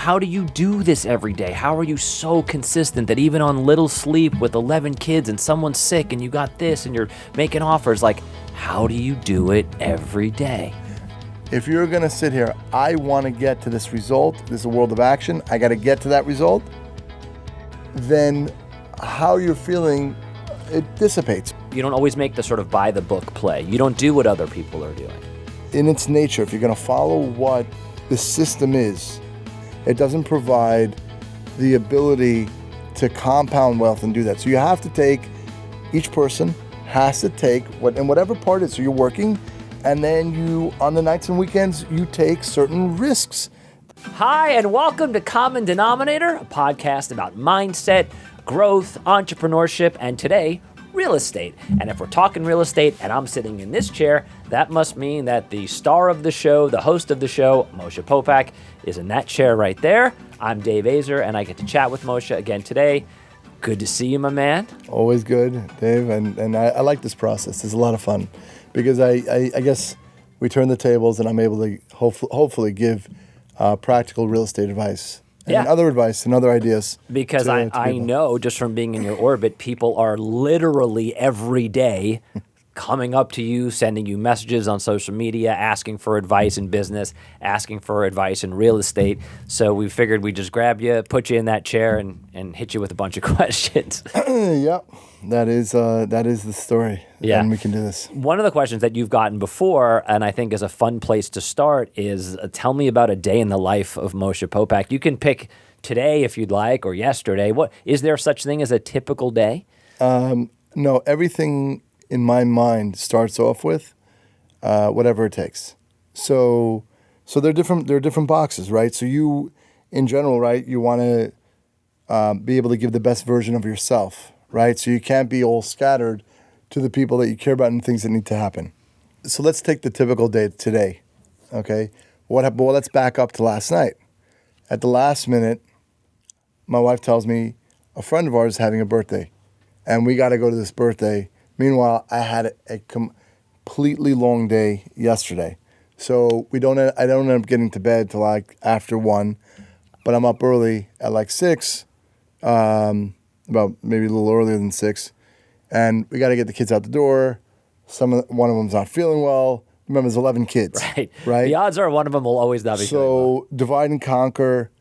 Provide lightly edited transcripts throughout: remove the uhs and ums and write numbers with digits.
how do you do this every day? How are you so consistent that even on little sleep with 11 kids and someone's sick and you got this and you're making offers, like, how do you do it every day? If you're going to sit here, I want to get to this result, this is a world of action, I got to get to that result, then how you're feeling, it dissipates. You don't always make the sort of by the book play. You don't do what other people are doing. In its nature, if you're going to follow what the system is, it doesn't provide the ability to compound wealth and do that. So you have to take, each person has to take, in whatever part it is, so you're working, and then you, on the nights and weekends, you take certain risks. Hi, and welcome to Common Denominator, a podcast about mindset, growth, entrepreneurship, and today, real estate. And if we're talking real estate and I'm sitting in this chair, that must mean that the star of the show, the host of the show, Moshe Popack, is in that chair right there. I'm Dave Azer, and I get to chat with Moshe again today. Good to see you, my man. Always good, Dave, and I like this process. It's a lot of fun because I guess we turn the tables and I'm able to hopefully give practical real estate advice. And other advice and other ideas. Because I know just from being in your orbit, people are literally every day coming up to you, sending you messages on social media, asking for advice in business, asking for advice in real estate. So we figured we'd just grab you, put you in that chair, and hit you with a bunch of questions. Yep, that is the story. Yeah. And we can do this. One of the questions that you've gotten before, and I think is a fun place to start, is tell me about a day in the life of Moshe Popack. You can pick today if you'd like, or yesterday. What is there such thing as a typical day? No, everything in my mind starts off with whatever it takes. So they're different. They're different boxes, right? So you, in general, right, you want to be able to give the best version of yourself, right? So you can't be all scattered to the people that you care about and things that need to happen. So let's take the typical day today, okay? Well, let's back up to last night. At the last minute, my wife tells me a friend of ours is having a birthday, and we got to go to this birthday. Meanwhile, I had a completely long day yesterday, so I don't end up getting to bed till like after 1, but I'm up early at like 6, about maybe a little earlier than 6. And we got to get the kids out the door. One of them's not feeling well. Remember, there's 11 kids. Right. The odds are one of them will always not be feeling well. So divide and conquer.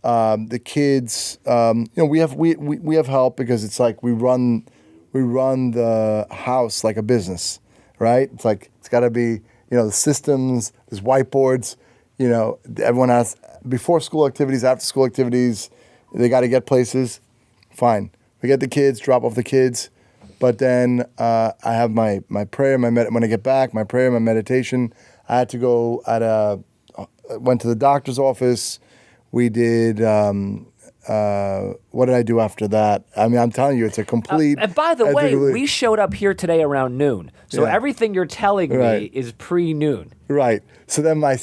The kids. We have help because it's like we run the house like a business, right? It's like it's got to be the systems. There's whiteboards. Everyone has before school activities, after school activities. They got to get places. Fine. We get the kids. Drop off the kids. But then I have my prayer, when I get back, my prayer, my meditation. I had to go went to the doctor's office. We did, what did I do after that? I mean, I'm telling you, it's a complete... and by the way, we showed up here today around noon. So everything you're telling me is pre-noon. Right. So then my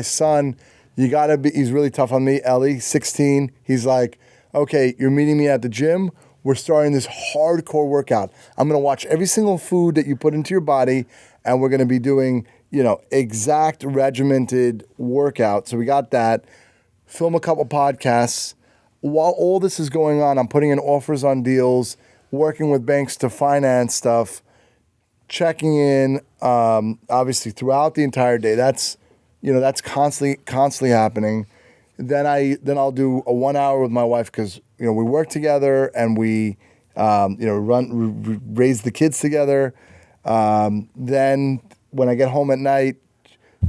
son, he's really tough on me, Ellie, 16. He's like, okay, you're meeting me at the gym. We're starting this hardcore workout. I'm going to watch every single food that you put into your body, and we're going to be doing, exact regimented workout. So we got that. Film a couple podcasts. While all this is going on, I'm putting in offers on deals, working with banks to finance stuff, checking in, obviously throughout the entire day. That's constantly happening. Then I'll do a 1 hour with my wife because we work together and we raise the kids together. Then when I get home at night,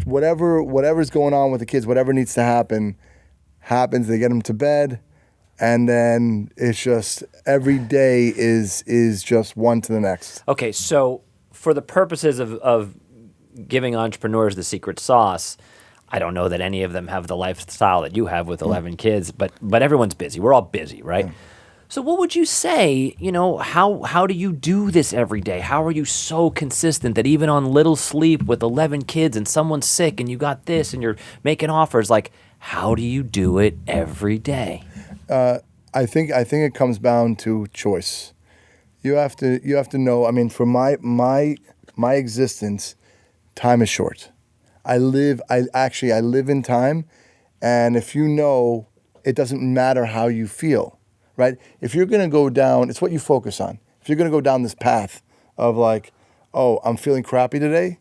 whatever's going on with the kids, whatever needs to happen happens. They get them to bed, and then it's just every day is just one to the next. Okay, so for the purposes of giving entrepreneurs the secret sauce, I don't know that any of them have the lifestyle that you have with 11 kids, but everyone's busy. We're all busy, right? Yeah. So what would you say, how do you do this every day? How are you so consistent that even on little sleep with 11 kids and someone's sick and you got this and you're making offers, like how do you do it every day? I think it comes down to choice. You have to know, I mean, for my existence, time is short. I live in time, And if you know, it doesn't matter how you feel, right? If you're going to go down, it's what you focus on. If you're going to go down this path of like, oh, I'm feeling crappy today,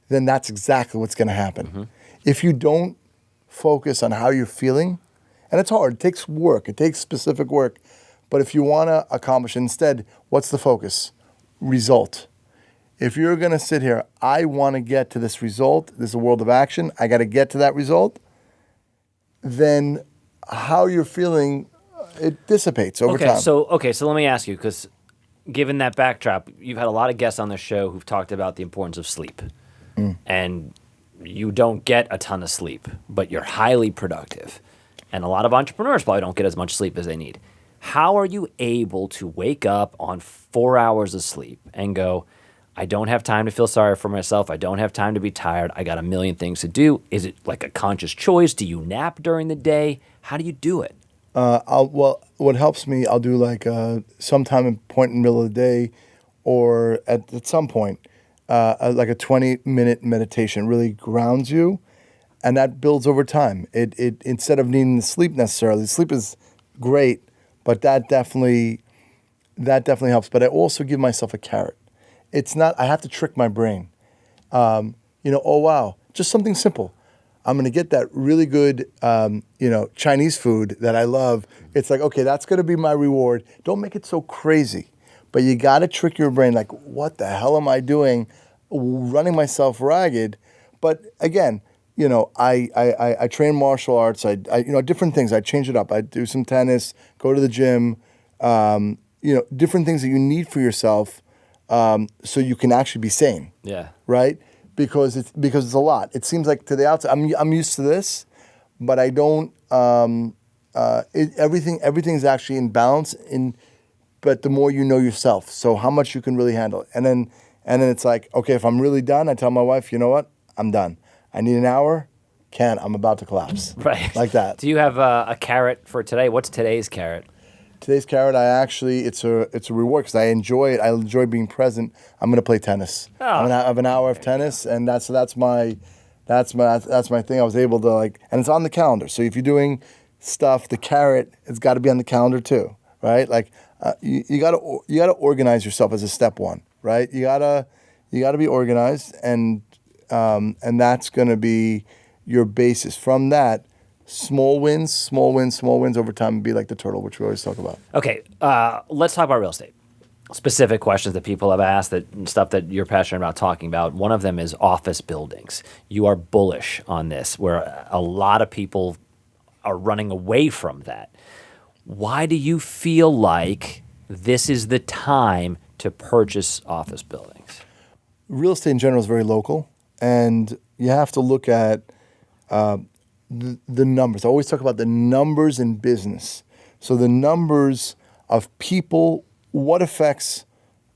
then that's exactly what's going to happen. Mm-hmm. If you don't focus on how you're feeling, and it's hard, it takes work, it takes specific work, but if you want to accomplish instead, what's the focus? Result. If you're going to sit here, I want to get to this result, this is a world of action, I got to get to that result, then how you're feeling, it dissipates over time. So let me ask you, because given that backdrop, you've had a lot of guests on the show who've talked about the importance of sleep. And you don't get a ton of sleep, but you're highly productive. And a lot of entrepreneurs probably don't get as much sleep as they need. How are you able to wake up on 4 hours of sleep and go, I don't have time to feel sorry for myself. I don't have time to be tired. I got a million things to do. Is it like a conscious choice? Do you nap during the day? How do you do it? What helps me, I'll do like sometime point in the middle of the day or at some point, like a 20-minute meditation really grounds you, and that builds over time. It instead of needing the sleep necessarily, sleep is great, but that definitely helps. But I also give myself a carrot. It's not, I have to trick my brain. Oh wow, just something simple. I'm going to get that really good, Chinese food that I love. It's like, okay, that's going to be my reward. Don't make it so crazy. But you got to trick your brain like, what the hell am I doing? Running myself ragged. But again, I train martial arts. I different things. I change it up. I do some tennis, go to the gym, different things that you need for yourself so you can actually be sane. Yeah. Right? Because it's a lot. It seems like to the outside, I'm used to this, but I don't. Everything's actually in balance. But the more you know yourself, so how much you can really handle it, and then it's like, okay, if I'm really done, I tell my wife, you know what, I'm done. I need an hour. I'm about to collapse. Right. Like that. Do you have a carrot for today? What's today's carrot? Today's carrot, it's a reward because I enjoy it. I enjoy being present. I'm going to play tennis. Oh, I'm going to have an hour of tennis, and that's my thing. I was able to and it's on the calendar. So if you're doing stuff, the carrot, it's got to be on the calendar too, right? Like you got to organize yourself as a step one, right? You gotta be organized, and that's going to be your basis. From that, small wins over time and be like the turtle, which we always talk about. Okay, let's talk about real estate. Specific questions that people have asked, stuff that you're passionate about talking about. One of them is office buildings. You are bullish on this, where a lot of people are running away from that. Why do you feel like this is the time to purchase office buildings? Real estate in general is very local, and you have to look at the numbers. I always talk about the numbers in business. So the numbers of people, what affects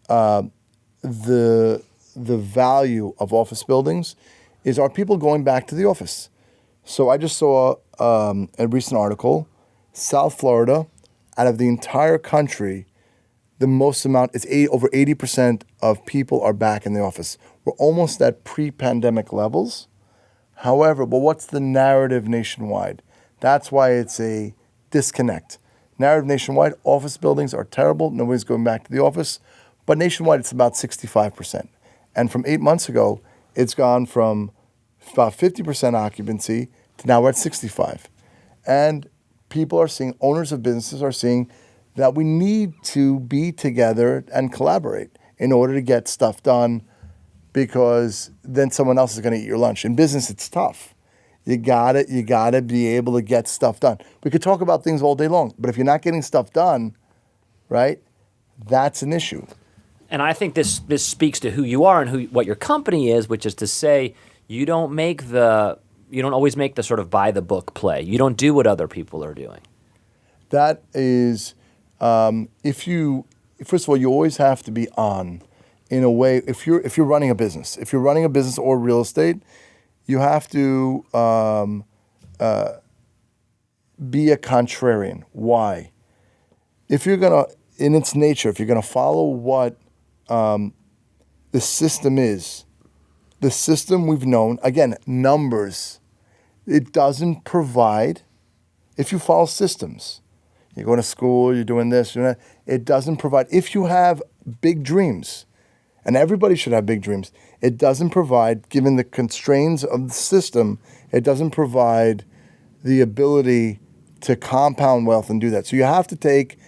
the value of office buildings is, are people going back to the office? So I just saw a recent article, South Florida, out of the entire country, the most amount, it's over 80% of people are back in the office. We're almost at pre-pandemic levels. However, but what's the narrative nationwide? That's why it's a disconnect. Narrative nationwide, office buildings are terrible. Nobody's going back to the office. But nationwide, it's about 65%. And from 8 months ago, it's gone from about 50% occupancy to now we're at 65. And people are seeing, owners of businesses are seeing that we need to be together and collaborate in order to get stuff done, because then someone else is going to eat your lunch. In business, it's tough. You gotta be able to get stuff done. We could talk about things all day long, but if you're not getting stuff done, right, that's an issue. And I think this speaks to who you are and what your company is, which is to say you don't always make the sort of by the book play. You don't do what other people are doing. That is, first of all, you always have to be on. In a way, if you're running a business, or real estate, you have to be a contrarian. Why? If you're gonna, in its nature, if you're gonna follow what the system is, the system we've known, again, numbers. it doesn't provide, if you follow systems, you're going to school, you're doing this, you're not, it doesn't provide, if you have big dreams, and everybody should have big dreams, it doesn't provide, given the constraints of the system, it doesn't provide the ability to compound wealth and do that. So you have to take,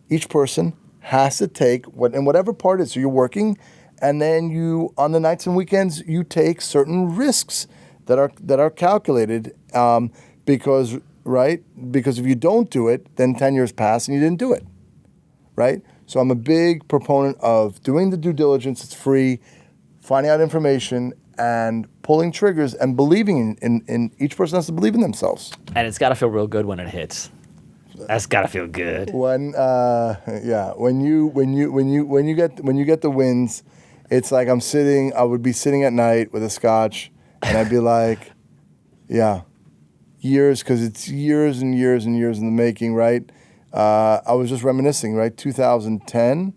each person has to take, in whatever part it is, so you're working, and then you, on the nights and weekends, you take certain risks that are calculated, because if you don't do it, then 10 years pass and you didn't do it, right? So I'm a big proponent of doing the due diligence. It's free, finding out information and pulling triggers and believing in each person has to believe in themselves. And it's got to feel real good when it hits. That's got to feel good. When you get the wins, it's like I would be sitting at night with a scotch, and I'd be like, yeah, years, because it's years and years and years in the making, right? I was just reminiscing, right? 2010,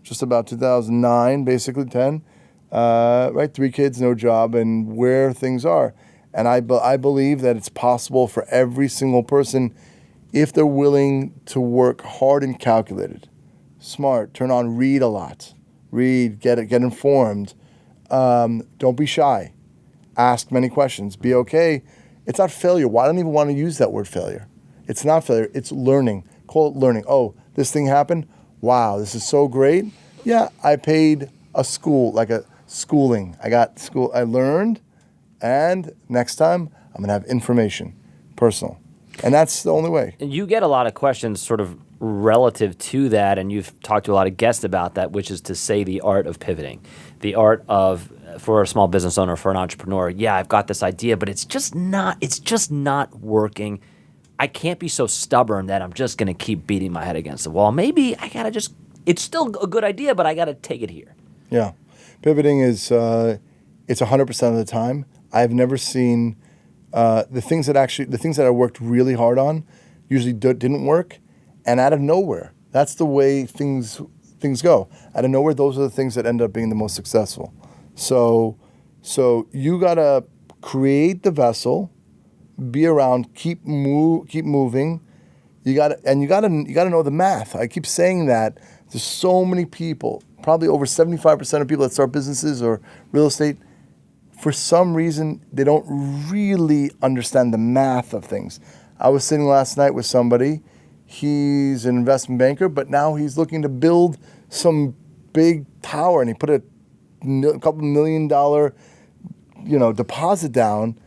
just about 2009, basically 10, right? 3 kids, no job, and where things are. And I believe that it's possible for every single person, if they're willing to work hard and calculated, smart, read a lot, get informed, don't be shy, ask many questions, be okay. It's not failure. Why don't I even want to use that word failure? It's not failure. It's learning. Call it learning. Oh, this thing happened. Wow, this is so great. Yeah, I paid a school, like a schooling. I learned, and next time I'm going to have information, personal. And that's the only way. And you get a lot of questions sort of relative to that, and you've talked to a lot of guests about that, which is to say the art of pivoting, the art of, for a small business owner, for an entrepreneur, yeah, I've got this idea, but it's just not working. I can't be so stubborn that I'm just going to keep beating my head against the wall. Maybe I got to it's still a good idea, but I got to take it here. Yeah. Pivoting is, it's 100% of the time. I've never seen, the things that I worked really hard on usually didn't work. And out of nowhere, that's the way things go. Out of nowhere, those are the things that end up being the most successful. So you gotta create the vessel, be around, keep moving. You gotta know the math. I keep saying that. There's so many people, probably over 75% of people that start businesses or real estate, for some reason, they don't really understand the math of things. I was sitting last night with somebody. He's an investment banker, but now he's looking to build some big tower, and he put a couple $1 million, deposit down.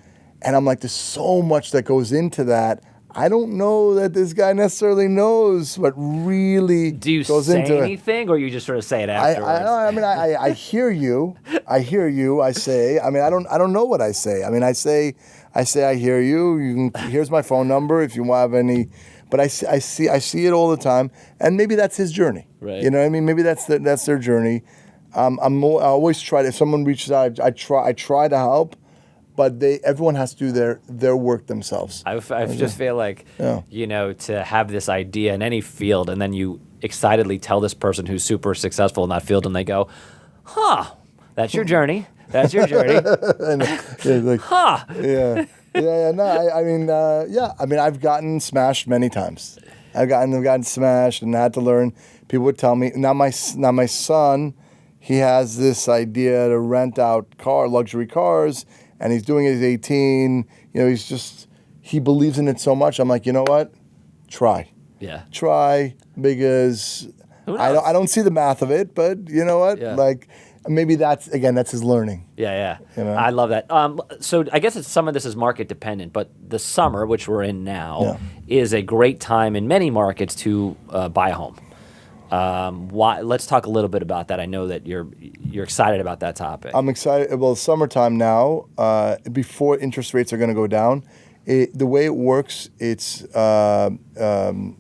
And I'm like, there's so much that goes into that. I don't know that this guy necessarily knows what really Do you goes say into anything, or you just sort of say it afterwards? I hear you. I say. I don't know what I say. I say I hear you. Here's my phone number if you have any. But I see it all the time, and maybe that's his journey. Right. You know what I mean? Maybe that's their journey. I always try to, if someone reaches out, I try to help. But everyone has to do their work themselves. I just feel like, to have this idea in any field, and then you excitedly tell this person who's super successful in that field, and they go, huh, that's your journey. That's your journey. Huh. Yeah. No, I've gotten smashed many times. I've gotten smashed and had to learn. People would tell me, now my son, he has this idea to rent out luxury cars, and he's doing it at 18. He believes in it so much. I'm like, you know what? Try. Yeah. Try, because I don't see the math of it, but you know what? Yeah. Like, maybe that's his learning. Yeah. I love that. So I guess some of this is market dependent, but the summer, which we're in now, is a great time in many markets to buy a home. Let's talk a little bit about that. I know that you're excited about that topic. I'm excited. Well, summertime now, before interest rates are going to go down, the way it works, it's an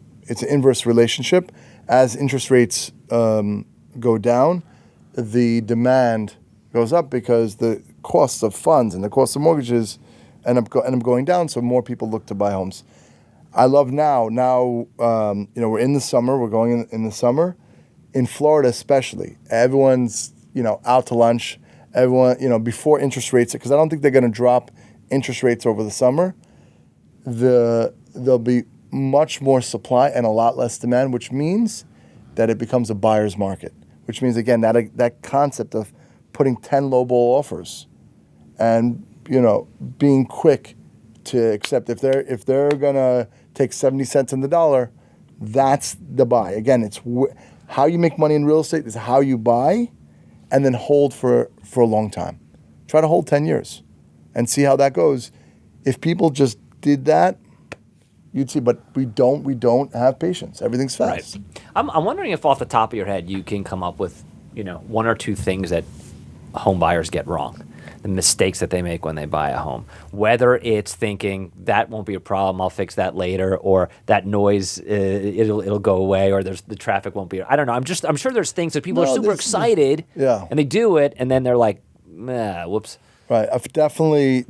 inverse relationship. As interest rates go down, the demand goes up because the costs of funds and the cost of mortgages end up going down. So more people look to buy homes. I love now. Now, we're in the summer. We're going in the summer. In Florida especially, everyone's, out to lunch. Everyone, before interest rates, because I don't think they're going to drop interest rates over the summer. there'll be much more supply and a lot less demand, which means that it becomes a buyer's market. Which means again that concept of putting 10 lowball offers, and being quick to accept if they're gonna take 70 cents on the dollar, that's the buy. Again, it's how you make money in real estate is how you buy, and then hold for a long time. Try to hold 10 years, and see how that goes. If people just did that, you'd see. But we don't have patience. Everything's fast. Right. I'm wondering if off the top of your head you can come up with one or two things that home buyers get wrong. The mistakes that they make when they buy a home, whether it's thinking that won't be a problem, I'll fix that later, or that noise it'll go away, or the traffic won't be. I don't know. I'm sure there's things that people are super excited, and they do it, and then they're like, whoops. Right. I've definitely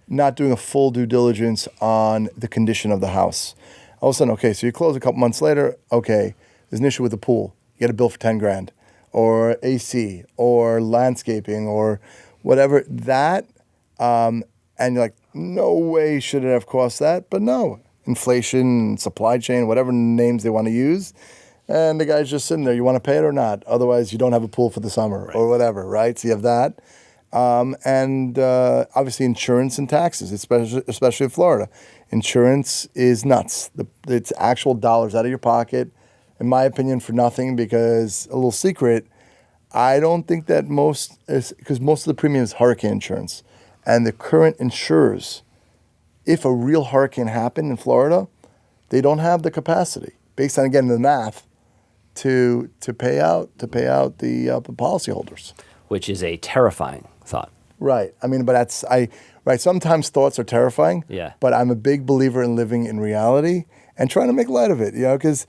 not doing a full due diligence on the condition of the house. All of a sudden, okay, so you close a couple months later. Okay, there's an issue with the pool. You get a bill for $10,000. Or AC, or landscaping, or whatever that, and you're like, no way should it have cost that, but no, inflation, supply chain, whatever names they want to use, and the guy's just sitting there. You want to pay it or not? Otherwise, you don't have a pool for the summer, or whatever, right? So you have that, and obviously insurance and taxes, especially in Florida. Insurance is nuts. It's actual dollars out of your pocket. In my opinion, for nothing, because a little secret, I don't think that because most of the premium is hurricane insurance. And the current insurers, if a real hurricane happened in Florida, they don't have the capacity, based on, again, the math, to pay out the policyholders. Which is a terrifying thought. Right. I mean, but sometimes thoughts are terrifying. Yeah. But I'm a big believer in living in reality and trying to make light of it, because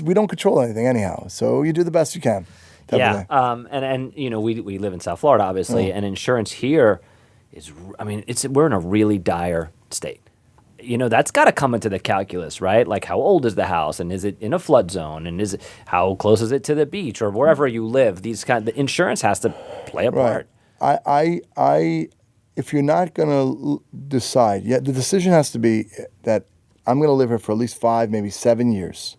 we don't control anything anyhow. So you do the best you can. Yeah. And we live in South Florida, obviously, and insurance here we're in a really dire state. That's got to come into the calculus, right? Like, how old is the house, and is it in a flood zone, and how close is it to the beach, or wherever you live? The insurance has to play a part. I if you're not going to decide, the decision has to be that I'm going to live here for at least 5, maybe 7 years.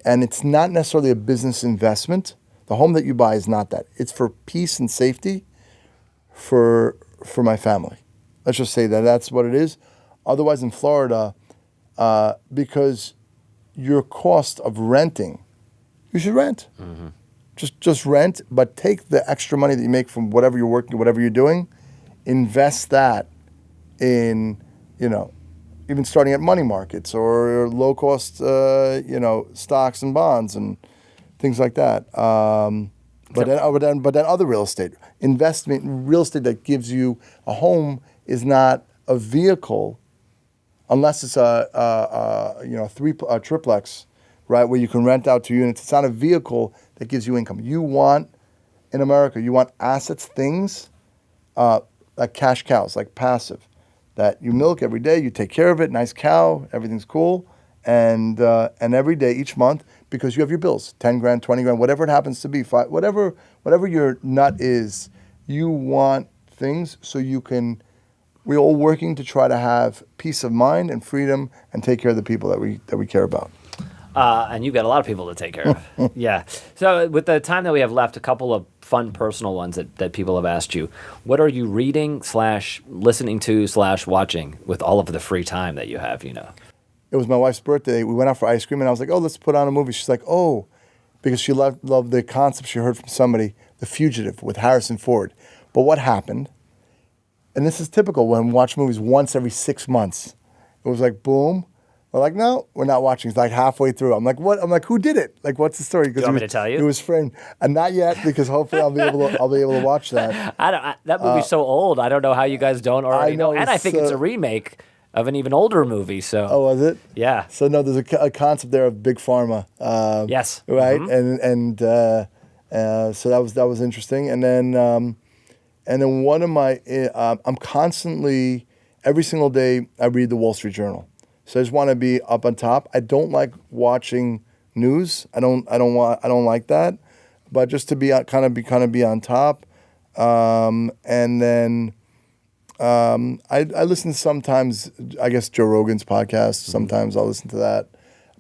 And it's not necessarily a business investment. The home that you buy is not that. It's for peace and safety for my family. Let's just say that's what it is. Otherwise, in Florida, because your cost of renting, you should rent. Mm-hmm. Just rent, but take the extra money that you make from whatever you're working, whatever you're doing, invest that in, even starting at money markets or low cost, stocks and bonds and things like that. But then other real estate investment, real estate that gives you a home is not a vehicle, unless it's a triplex, right, where you can rent out 2 units. It's not a vehicle that gives you income. In America, you want assets, things like cash cows, like passive, that you milk every day, you take care of it, nice cow, everything's cool, and every day, each month, because you have your bills, $10,000, $20,000, whatever it happens to be, whatever your nut is, you want things so you can. We're all working to try to have peace of mind and freedom and take care of the people that we care about. And you've got a lot of people to take care of. Yeah. So with the time that we have left, a couple of fun personal ones that people have asked you. What are you reading / listening to / watching with all of the free time that you have, It was my wife's birthday. We went out for ice cream, and I was like, oh, let's put on a movie. She's like, oh, because she loved the concept she heard from somebody, The Fugitive with Harrison Ford. But what happened, and this is typical when we watch movies once every 6 months, it was like, boom. We're like, no, we're not watching. It's like halfway through. I'm like, what? I'm like, who did it? Like, what's the story? Do you want me to tell you? It was framed, and not yet, because hopefully I'll be able to watch that. That movie's so old. I don't know how you guys don't already know. And I think it's a remake of an even older movie. So. Oh, was it? Yeah. So no, there's a concept there of big pharma. Yes. Right, Mm-hmm. so that was interesting, and then one of my I'm constantly every single day I read the Wall Street Journal. So I just want to be up on top. I don't like watching news. I don't like that. But just to be kind of be on top. And then I listen sometimes. I guess Joe Rogan's podcast. Sometimes I'll listen to that,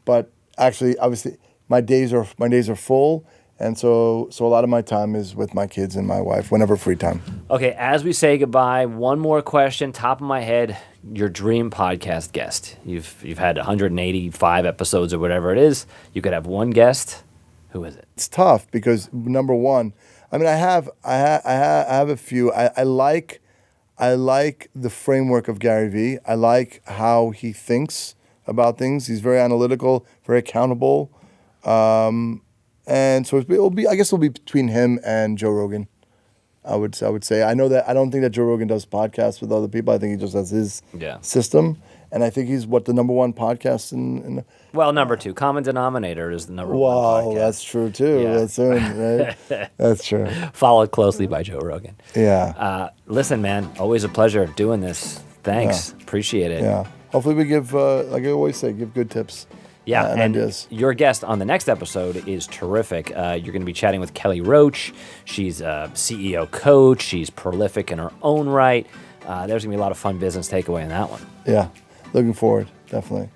but actually, obviously, my days are full, and so a lot of my time is with my kids and my wife whenever free time. Okay, as we say goodbye, one more question, top of my head, your dream podcast guest. You've had 185 episodes or whatever it is. You could have one guest. Who is it? It's tough because number one, I mean, I have a few. I like the framework of Gary Vee. I like how he thinks about things. He's very analytical, very accountable. And so I guess it'll be between him and Joe Rogan. I would say. I don't think that Joe Rogan does podcasts with other people. I think he just has his system. And I think he's the number one podcast in Well, number two. Common Denominator is the number one Wow, podcast. that's true too. Yeah. That's right? That's true. Followed closely by Joe Rogan. Yeah. Listen, man, always a pleasure doing this. Thanks. Yeah. Appreciate it. Yeah. Hopefully we give, like I always say, give good tips. Yeah, and ideas. Your guest on the next episode is terrific. You're going to be chatting with Kelly Roach. She's a CEO coach. She's prolific in her own right. There's going to be a lot of fun business takeaway in that one. Yeah, looking forward, definitely.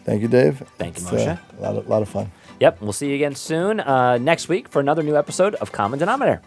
Thank you, Dave. Thank you, Moshe. A lot of fun. Yep, we'll see you again soon next week for another new episode of Common Denominator.